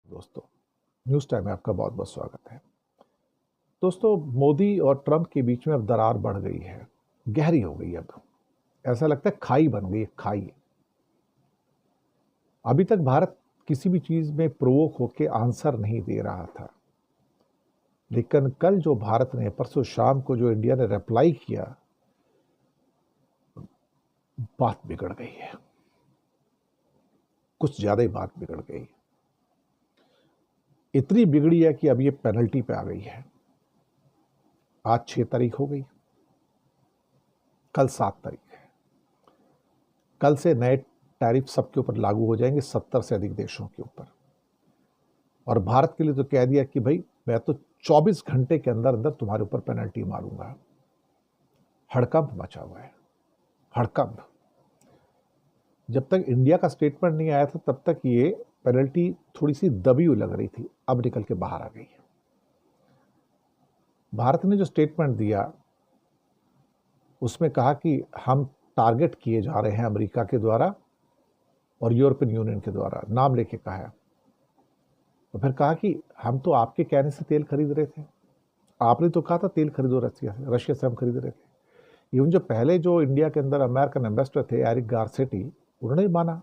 दोस्तों, news time में आपका बहुत बहुत स्वागत है। दोस्तों, मोदी और ट्रंप के बीच में अब दरार बढ़ गई है, गहरी हो गई। अब ऐसा लगता है खाई बन गई है, खाई। अभी तक भारत किसी भी चीज़ में प्रोवोक होकर आंसर नहीं दे रहा था, लेकिन कल जो भारत ने परसों शाम को जो इंडिया ने रिप्लाई किया, बात बिगड़ गई है। कुछ ज़्यादा ही बात बिगड़ गई। इतनी बिगड़ी है कि अब ये पेनल्टी पे आ गई है। आज 6 तारीख हो गई, कल 7 तारीख है। कल से नए टैरिफ सबके ऊपर लागू हो जाएंगे, 70 से अधिक देशों के ऊपर। और भारत के लिए तो कह दिया कि भाई मैं तो 24 घंटे के अंदर अंदर तुम्हारे ऊपर पेनल्टी मारूंगा। हड़कंप मचा हुआ है, हड़कंप। जब तक इंडिया का स्टेटमेंट नहीं आया था तब तक ये पेनल्टी थोड़ी सी दबी हुई लग रही थी, अब निकल के बाहर आ गई है। भारत ने जो स्टेटमेंट दिया उसमें कहा कि हम टारगेट किए जा रहे हैं अमेरिका के द्वारा और यूरोपियन यूनियन के द्वारा, नाम लेके कहा है। तो फिर कहा कि हम तो आपके कहने से तेल खरीद रहे थे, आपने तो कहा था तेल खरीदो रशिया से हम खरीद रहे थे। इवन जो पहले जो इंडिया के अंदर अमेरिकन एम्बेसडर थे एरिक गारसेटी, उन्होंने माना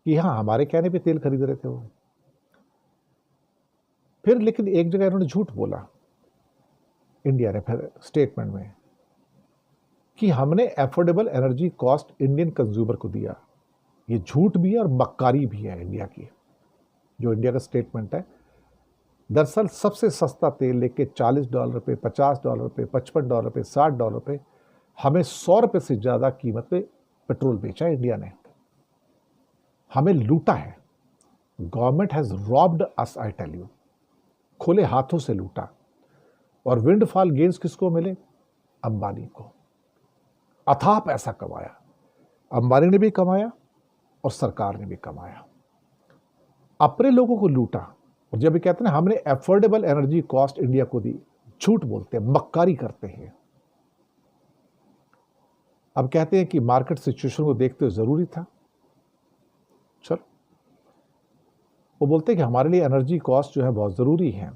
कि हाँ हमारे कहने पे तेल खरीद रहे थे वो। फिर लेकिन एक जगह इन्होंने झूठ बोला इंडिया ने, फिर स्टेटमेंट में, कि हमने affordable energy cost Indian consumer को दिया। ये झूठ भी है और मक्कारी भी है इंडिया की। जो इंडिया का स्टेटमेंट है, दरअसल सबसे सस्ता तेल लेके $40 पे, $50 पे, $55 पे, $60 पे, हमें $100 से ज्यादा कीमत पे पेट्रोल बेचा है इंडिया ने। हमें लूटा है। Government has robbed us, I tell you. खुले हाथों से लूटा। और विंडफॉल गेन्स किसको मिले? अंबानी को। अथाह पैसा कमाया, अंबानी ने भी कमाया और सरकार ने भी कमाया। अपने लोगों को लूटा। और जब भी कहते हैं ना हमने एफोर्डेबल एनर्जी कॉस्ट इंडिया को दी, झूठ बोलते हैं, मक्कारी करते हैं। अब कहते हैं कि मार्केट सिचुएशन को देखते हुए जरूरी था। चल, वो बोलते हैं कि हमारे लिए एनर्जी कॉस्ट जो है बहुत जरूरी है।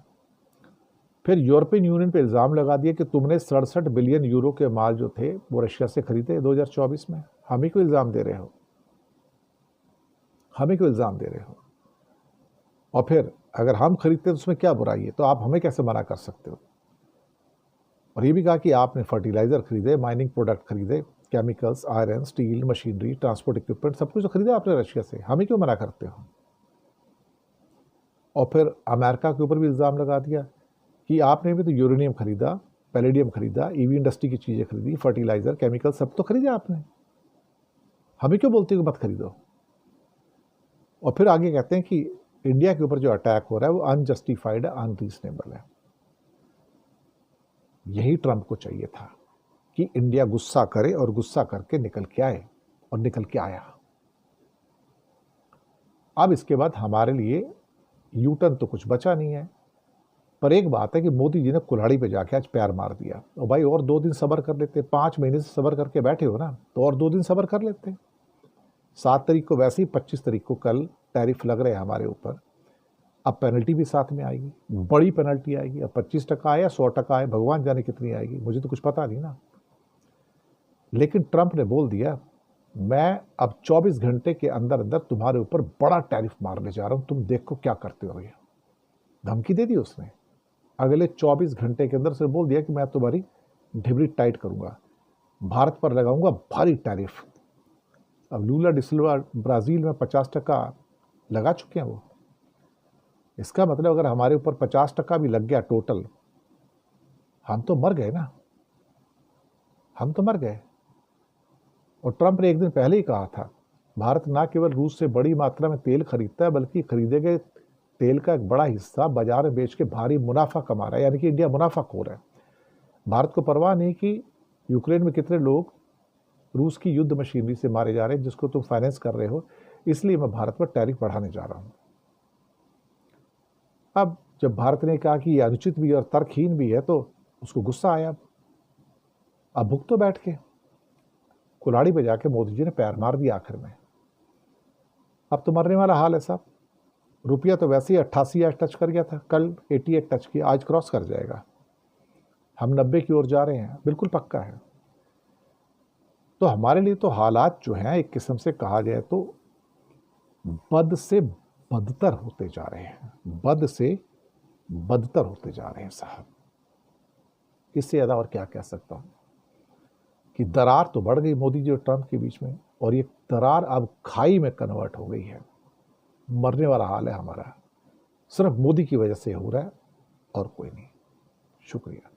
फिर यूरोपियन यूनियन पे इल्जाम लगा दिया कि तुमने 67 बिलियन यूरो के माल जो थे वो रशिया से खरीदे 2024 में। हम ही को इल्जाम दे रहे हो, हम ही को इल्जाम दे रहे हो। और फिर अगर हम खरीदते तो उसमें क्या बुराई है, तो आप हमें कैसे मना कर सकते हो? और ये भी कहा कि आपने फर्टिलाइजर खरीदे, माइनिंग प्रोडक्ट खरीदे, chemicals, iron, steel, machinery, transport equipment, सब कुछ तो खरीदा आपने रशिया से, हमें क्यों मना करते हो? और फिर अमेरिका के ऊपर भी इल्ज़ाम लगा दिया कि आपने भी तो यूरेनियम खरीदा, पैलेडियम खरीदा, ईवी इंडस्ट्री की चीज़ें खरीदी, फर्टिलाइजर, केमिकल, सब तो खरीदा आपने, हमें क्यों बोलते हो मत खरीदो? और फिर आगे कहते हैं कि इंडिया के ऊपर जो अटैक हो रहा है वो अनजस्टिफाइड है, अनरीजनेबल है। यही ट्रंप को चाहिए था कि इंडिया गुस्सा करे और गुस्सा करके निकल के आए, और निकल के आया। अब इसके बाद हमारे लिए यू टर्न तो कुछ बचा नहीं है। पर एक बात है कि मोदी जी ने कुल्हाड़ी पे जाके आज पैर मार दिया। और भाई और 2 दिन सब्र कर लेते, 5 महीने से सब्र करके बैठे हो ना, तो और 2 दिन सब्र कर लेते। 7 तारीख को वैसे ही 25 तारीख को कल टैरिफ लग रहे हैं हमारे ऊपर। अब पेनल्टी भी साथ में आएगी, बड़ी पेनल्टी आएगी। अब 25% आए या 100% आए, भगवान जाने कितनी आएगी, मुझे तो कुछ पता नहीं ना। लेकिन ट्रंप ने बोल दिया मैं अब 24 घंटे के अंदर अंदर तुम्हारे ऊपर बड़ा टैरिफ मारने जा रहा हूं, तुम देखो क्या करते हो भैया। धमकी दे दी उसने। अगले 24 घंटे के अंदर से बोल दिया कि मैं तुम्हारी ढिबरी टाइट करूंगा, भारत पर लगाऊंगा भारी टैरिफ। अब लूला डिसिल्वा ब्राजील में 50% लगा चुके हैं वो। इसका मतलब अगर हमारे ऊपर 50% भी लग गया टोटल, हम तो मर गए ना, हम तो मर गए। और ट्रंप ने एक दिन पहले ही कहा था भारत ना केवल रूस से बड़ी मात्रा में तेल खरीदता है, बल्कि खरीदे गए तेल का एक बड़ा हिस्सा बाजार में बेच के भारी मुनाफा कमा रहा है, यानी कि इंडिया मुनाफाखोर है। भारत को परवाह नहीं कि यूक्रेन में कितने लोग रूस की युद्ध मशीनरी से मारे जा रहे हैं जिसको तुम फाइनेंस कर रहे हो, इसलिए मैं भारत पर टैरिफ बढ़ाने जा रहा हूं। अब जब भारत ने कहा कि यह अनुचित भी और तर्कहीन भी है, तो उसको गुस्सा आया। अब भुग तो बैठ के कुल्हाड़ी पे जाके मोदी जी ने पैर मार दिया आखिर में। अब तो मरने वाला हाल है साहब। रुपया तो वैसे ही 88 आज टच कर गया था, कल 88 टच किया, आज क्रॉस कर जाएगा। हम 90 की ओर जा रहे हैं, बिल्कुल पक्का है। तो हमारे लिए तो हालात जो हैं एक किस्म से कहा जाए तो बद से बदतर होते जा रहे हैं, बद से बदतर होते जा रहे हैं साहब। इससे ज़्यादा और क्या कह सकता हूँ कि दरार तो बढ़ गई मोदी जी और ट्रंप के बीच में, और ये दरार अब खाई में कन्वर्ट हो गई है। मरने वाला हाल है हमारा, सिर्फ मोदी की वजह से हो रहा है और कोई नहीं। शुक्रिया।